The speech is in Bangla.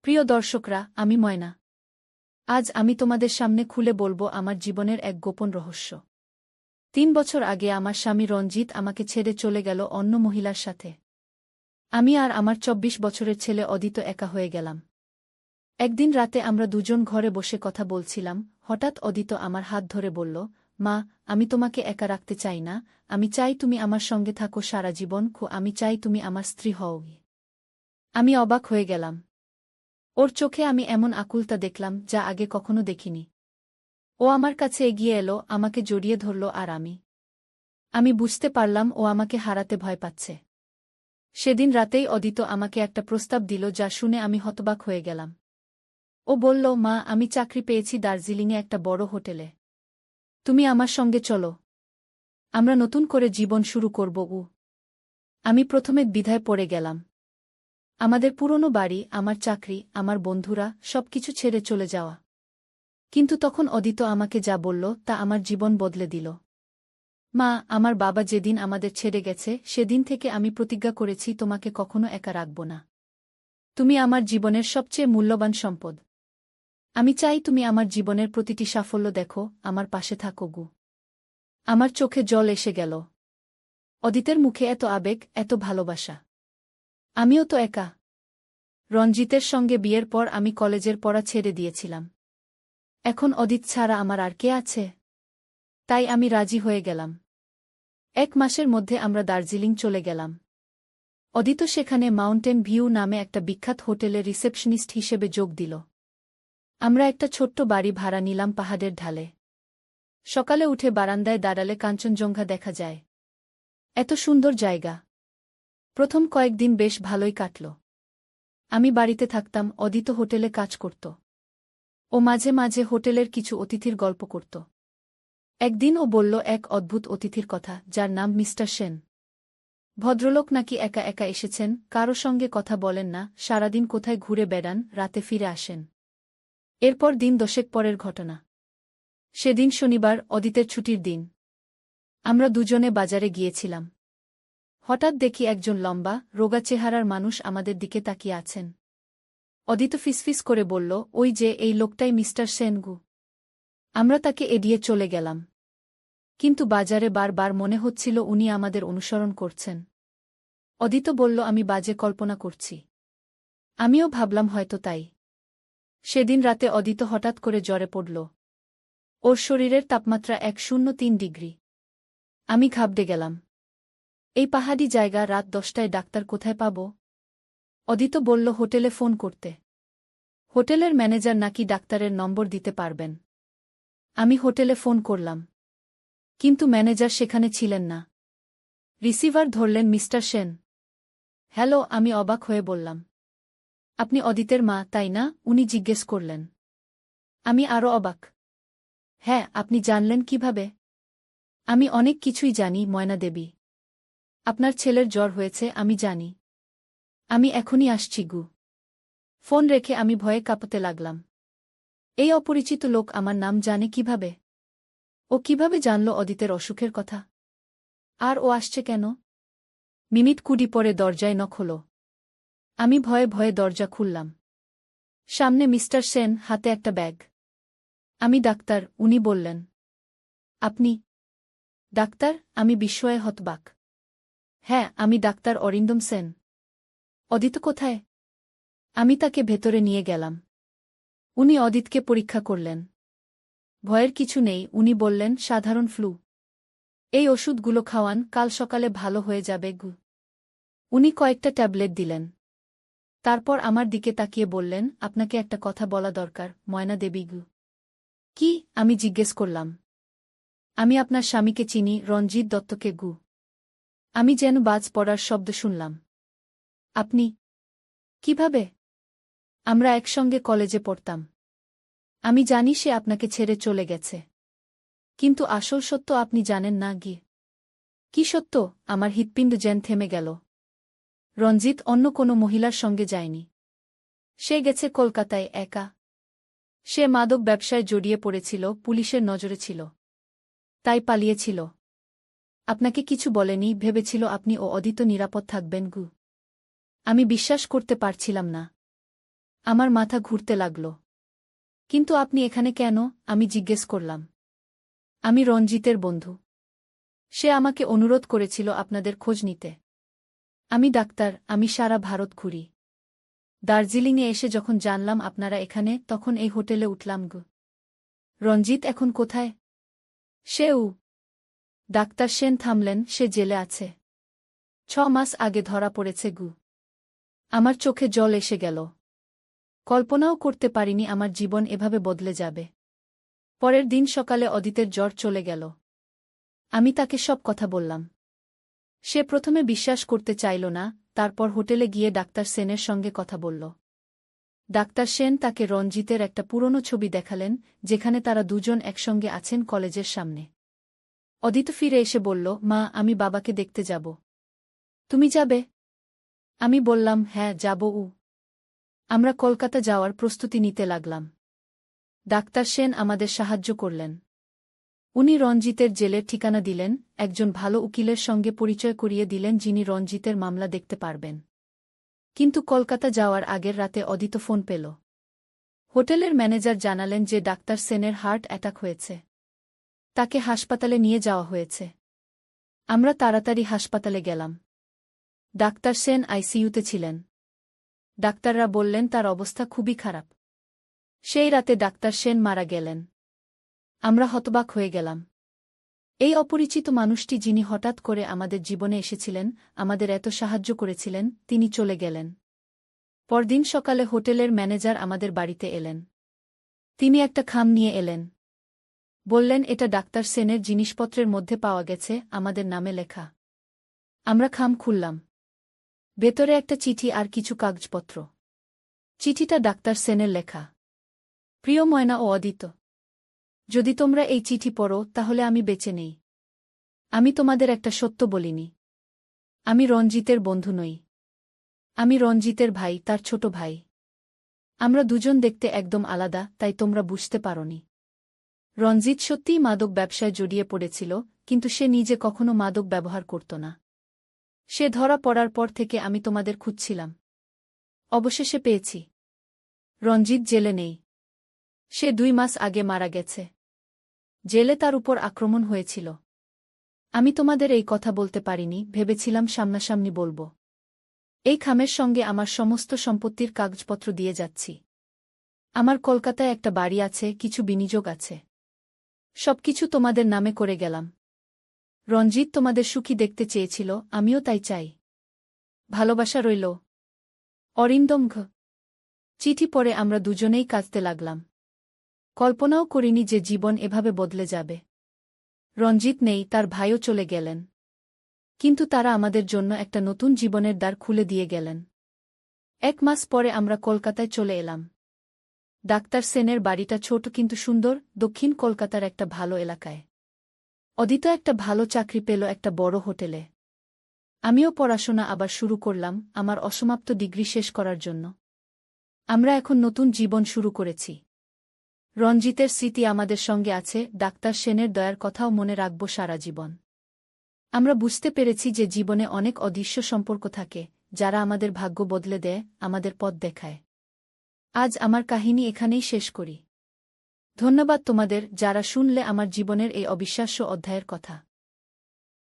প্রিয় দর্শকরা, আমি ময়না। আজ আমি তোমাদের সামনে খুলে বলবো আমার জীবনের এক গোপন রহস্য। ৩ বছর আগে আমার স্বামী রঞ্জিত আমাকে ছেড়ে চলে গেল অন্য মহিলার সাথে। আমি আর আমার ২৪ বছরের ছেলে অদিত একা হয়ে গেলাম। একদিন রাতে আমরা দুজন ঘরে বসে কথা বলছিলাম, হঠাৎ অদিত আমার হাত ধরে বলল, মা, আমি তোমাকে একা রাখতে চাই না, আমি চাই তুমি আমার সঙ্গে থাকো সারা জীবন, আমি চাই তুমি আমার স্ত্রী হও। আমি অবাক হয়ে গেলাম। ওর চোখে আমি এমন আকুলতা দেখলাম যা আগে কখনো দেখিনি। ও আমার কাছে এগিয়ে এলো, আমাকে জড়িয়ে ধরল আর আমি বুঝতে পারলাম ও আমাকে হারাতে ভয় পাচ্ছে। সেদিন রাতেই অদিত আমাকে একটা প্রস্তাব দিল যা শুনে আমি হতবাক হয়ে গেলাম। ও বলল, মা, আমি চাকরি পেয়েছি দার্জিলিংয়ে একটা বড় হোটেলে। তুমি আমার সঙ্গে চলো। আমরা নতুন করে জীবন শুরু করব। আমি প্রথমে দ্বিধায় পড়ে গেলাম। আমাদের পুরনো বাড়ি, আমার চাকরি, আমার বন্ধুরা, সবকিছু ছেড়ে চলে যাওয়া। কিন্তু তখন অদিত আমাকে যা বলল তা আমার জীবন বদলে দিল। মা, আমার বাবা যেদিন আমাদের ছেড়ে গেছে সেদিন থেকে আমি প্রতিজ্ঞা করেছি তোমাকে কখনো একা রাখব না। তুমি আমার জীবনের সবচেয়ে মূল্যবান সম্পদ। আমি চাই তুমি আমার জীবনের প্রতিটি সাফল্য দেখো, আমার পাশে থাকো। আমার চোখে জল এসে গেল। অদিতের মুখে এত আবেগ, এত ভালোবাসা। আমিও তো একা। রঞ্জিতের সঙ্গে বিয়ের পর আমি কলেজের পড়া ছেড়ে দিয়েছিলাম। এখন অদিত ছাড়া আমার আর কে আছে? তাই আমি রাজি হয়ে গেলাম। ১ মাসের মধ্যে আমরা দার্জিলিং চলে গেলাম। অদিত সেখানে মাউন্টেন ভিউ নামে একটা বিখ্যাত হোটেলে রিসেপশনিস্ট হিসেবে যোগ দিল। আমরা একটা ছোট্ট বাড়ি ভাড়া নিলাম পাহাড়ের ঢালে। সকালে উঠে বারান্দায় দাঁড়ালে কাঞ্চনজঙ্ঘা দেখা যায়। এত সুন্দর জায়গা। প্রথম কয়েকদিন বেশ ভালোই কাটল। আমি বাড়িতে থাকতাম, অদিত হোটেলে কাজ করত। ও মাঝে মাঝে হোটেলের কিছু অতিথির গল্প করত। একদিন ও বলল এক অদ্ভুত অতিথির কথা, যার নাম মিস্টার সেন। ভদ্রলোক নাকি একা একা এসেছেন, কারো সঙ্গে কথা বলেন না, সারাদিন কোথায় ঘুরে বেড়ান, রাতে ফিরে আসেন। এরপর দিন ১০ পরের ঘটনা। সেদিন শনিবার, অদিতের ছুটির দিন। আমরা দুজনে বাজারে গিয়েছিলাম। হঠাৎ দেখি একজন লম্বা, রোগা চেহারার মানুষ আমাদের দিকে তাকিয়ে আছেন। অদিত ফিসফিস করে বলল, ওই যে, এই লোকটাই মিস্টার সেনগু। আমরা তাকে এড়িয়ে চলে গেলাম। কিন্তু বাজারে বারবার মনে হচ্ছিল উনি আমাদের অনুসরণ করছেন। অদিত বলল, আমি বাজে কল্পনা করছি। আমিও ভাবলাম হয়তো তাই। সেদিন রাতে অদিত হঠাৎ করে জ্বরে পড়ল। ওর শরীরের তাপমাত্রা ১০৩ ডিগ্রি। আমি ঘাবড়ে গেলাম। এই পাহাড়ি জায়গা, রাত ১০টায় ডাক্তার কোথায় পাব? অদিত বলল হোটেলে ফোন করতে। হোটেলের ম্যানেজার নাকি ডাক্তারের নম্বর দিতে পারবেন। আমি হোটেলে ফোন করলাম। কিন্তু ম্যানেজার সেখানে ছিলেন না। রিসিভার ধরলেন মিস্টার সেন। হ্যালো, আমি অবাক হয়ে বললাম। আপনি অদিতের মা, তাই না? উনি জিজ্ঞেস করলেন। আমি আরও অবাক। হ্যাঁ, আপনি জানলেন কিভাবে? আমি অনেক কিছুই জানি, ময়না দেবী। আপনার ছেলের জ্বর হয়েছে, আমি জানি। আমি এখনই আসছি। ফোন রেখে আমি ভয়ে কাঁপতে লাগলাম। এই অপরিচিত লোক আমার নাম জানে কিভাবে? ও কিভাবে জানল অদিতের অসুখের কথা? আর ও আসছে কেন? মিনিট ২০ পরে দরজায় নক হল। আমি ভয়ে ভয়ে দরজা খুললাম। সামনে মিস্টার সেন, হাতে একটা ব্যাগ। আমি ডাক্তার, উনি বললেন। আপনি ডাক্তার? আমি বিস্ময়ে হতবাক। হ্যাঁ, আমি ডাক্তার অরিন্দম সেন। অদিত কোথায়? আমি তাকে ভেতরে নিয়ে গেলাম। উনি অদিতকে পরীক্ষা করলেন। ভয়ের কিছু নেই, উনি বললেন, সাধারণ ফ্লু। এই ওষুধগুলো খাওয়ান, কাল সকালে ভালো হয়ে যাবে। উনি কয়েকটা ট্যাবলেট দিলেন। তারপর আমার দিকে তাকিয়ে বললেন, আপনাকে একটা কথা বলা দরকার, ময়না দেবী। কি? আমি জিজ্ঞেস করলাম। আমি আপনার স্বামীকে চিনি, রঞ্জিত দত্তকে। আমি যেন বাজ পড়ার শব্দ শুনলাম। আপনি? কিভাবে? আমরা একসঙ্গে কলেজে পড়তাম। আমি জানি সে আপনাকে ছেড়ে চলে গেছে। কিন্তু আসল সত্য আপনি জানেন না। কি সত্য? আমার হৃৎপিণ্ড যেন থেমে গেল। রঞ্জিত অন্য কোনো মহিলার সঙ্গে যায়নি। সে গেছে কলকাতায় একা। সে মাদক ব্যবসায় জড়িয়ে পড়েছিল, পুলিশের নজরে ছিল। তাই পালিয়েছিল। আপনাকে কিছু বলেনি, ভেবেছিল আপনি ও অদিত নিরাপদ থাকবেন। আমি বিশ্বাস করতে পারছিলাম না। আমার মাথা ঘুরতে লাগল। কিন্তু আপনি এখানে কেন? আমি জিজ্ঞেস করলাম। আমি রঞ্জিতের বন্ধু। সে আমাকে অনুরোধ করেছিল আপনাদের খোঁজ নিতে। আমি ডাক্তার, আমি সারা ভারত ঘুরি। দার্জিলিংয়ে এসে যখন জানলাম আপনারা এখানে, তখন এই হোটেলে উঠলাম গো। রঞ্জিত এখন কোথায়? সেও। ডাক্তার সেন থামলেন। সে জেলে আছে। 6 মাস আগে ধরা পড়েছে গু। আমার চোখে জল এসে গেল। কল্পনাও করতে পারিনি আমার জীবন এভাবে বদলে যাবে। পরের দিন সকালে অদিতের জ্বর চলে গেল। আমি তাকে সব কথা বললাম। সে প্রথমে বিশ্বাস করতে চাইল না, তারপর হোটেলে গিয়ে ডাক্তার সেনের সঙ্গে কথা বলল। ডাক্তার সেন তাকে রঞ্জিতের একটা পুরনো ছবি দেখালেন, যেখানে তারা দুজন একসঙ্গে আছেন কলেজের সামনে। অদিত ফিরে এসে বলল, মা, আমি বাবাকে দেখতে যাব। তুমি যাবে? আমি বললাম, হ্যাঁ, যাব। আমরা কলকাতা যাওয়ার প্রস্তুতি নিতে লাগলাম। ডাক্তার সেন আমাদের সাহায্য করলেন। উনি রঞ্জিতের জেলের ঠিকানা দিলেন, একজন ভালো উকিলের সঙ্গে পরিচয় করিয়ে দিলেন যিনি রঞ্জিতের মামলা দেখতে পারবেন। কিন্তু কলকাতা যাওয়ার আগের রাতে অদিত ফোন পেল। হোটেলের ম্যানেজার জানালেন যে ডাক্তার সেনের হার্ট অ্যাটাক হয়েছে। তাকে হাসপাতালে নিয়ে যাওয়া হয়েছে। আমরা তাড়াতাড়ি হাসপাতালে গেলাম। ডাক্তার সেন আইসিইউতে ছিলেন। ডাক্তাররা বললেন তার অবস্থা খুবই খারাপ। সেই রাতে ডাক্তার সেন মারা গেলেন। আমরা হতবাক হয়ে গেলাম। এই অপরিচিত মানুষটি, যিনি হঠাৎ করে আমাদের জীবনে এসেছিলেন, আমাদের এত সাহায্য করেছিলেন, তিনি চলে গেলেন। পরদিন সকালে হোটেলের ম্যানেজার আমাদের বাড়িতে এলেন। তিনি একটা খাম নিয়ে এলেন। বললেন, এটা ডাক্তার সেনের জিনিসপত্রের মধ্যে পাওয়া গেছে, আমাদের নামে লেখা। আমরা খাম খুললাম। ভেতরে একটা চিঠি আর কিছু কাগজপত্র। চিঠিটা ডাক্তার সেনের লেখা। প্রিয় ময়না ও অদিত, যদি তোমরা এই চিঠি পড়ো তাহলে আমি বেঁচে নেই। আমি তোমাদের একটা সত্য বলিনি। আমি রঞ্জিতের বন্ধু নই। আমি রঞ্জিতের ভাই, তার ছোট ভাই। আমরা দুজন দেখতে একদম আলাদা, তাই তোমরা বুঝতে পারোনি। রঞ্জিত সত্যিই মাদক ব্যবসায় জড়িয়ে পড়েছিল, কিন্তু সে নিজে কখনো মাদক ব্যবহার করত না। সে ধরা পড়ার পর থেকে আমি তোমাদের খুঁজছিলাম। অবশেষে পেয়েছি। রঞ্জিত জেলে নেই। সে 2 মাস আগে মারা গেছে। জেলে তার উপর আক্রমণ হয়েছিল। আমি তোমাদের এই কথা বলতে পারিনি, ভেবেছিলাম সামনাসামনি বলবো। এই খামের সঙ্গে আমার সমস্ত সম্পত্তির কাগজপত্র দিয়ে যাচ্ছি। আমার কলকাতায় একটা বাড়ি আছে, কিছু বিনিয়োগ আছে। সবকিছু তোমাদের নামে করে গেলাম। রঞ্জিত তোমাদের সুখী দেখতে চেয়েছিল, আমিও তাই চাই। ভালোবাসা রইল। অরিন্দম ঘ। চিঠি পড়ে আমরা দুজনেই কাঁদতে লাগলাম। কল্পনাও করিনি যে জীবন এভাবে বদলে যাবে। রঞ্জিত নেই, তার ভাইও চলে গেলেন। কিন্তু তারা আমাদের জন্য একটা নতুন জীবনের দ্বার খুলে দিয়ে গেলেন। 1 মাস পরে আমরা কলকাতায় চলে এলাম। ডাক্তার সেনের বাড়িটা ছোট কিন্তু সুন্দর, দক্ষিণ কলকাতার একটা ভালো এলাকায়। অদিত একটা ভালো চাকরি পেল একটা বড় হোটেলে। আমিও পড়াশোনা আবার শুরু করলাম, আমার অসমাপ্ত ডিগ্রি শেষ করার জন্য। আমরা এখন নতুন জীবন শুরু করেছি। রঞ্জিতের স্মৃতি আমাদের সঙ্গে আছে, ডাক্তার সেনের দয়ার কথাও মনে রাখব সারা জীবন। আমরা বুঝতে পেরেছি যে জীবনে অনেক অদৃশ্য সম্পর্ক থাকে, যারা আমাদের ভাগ্য বদলে দেয়, আমাদের পথ দেখায়। আজ আমার কাহিনী এখানেই শেষ করি। ধন্যবাদ তোমাদের, যারা শুনলে আমার জীবনের এই অবিশ্বাস্য অধ্যায়ের কথা।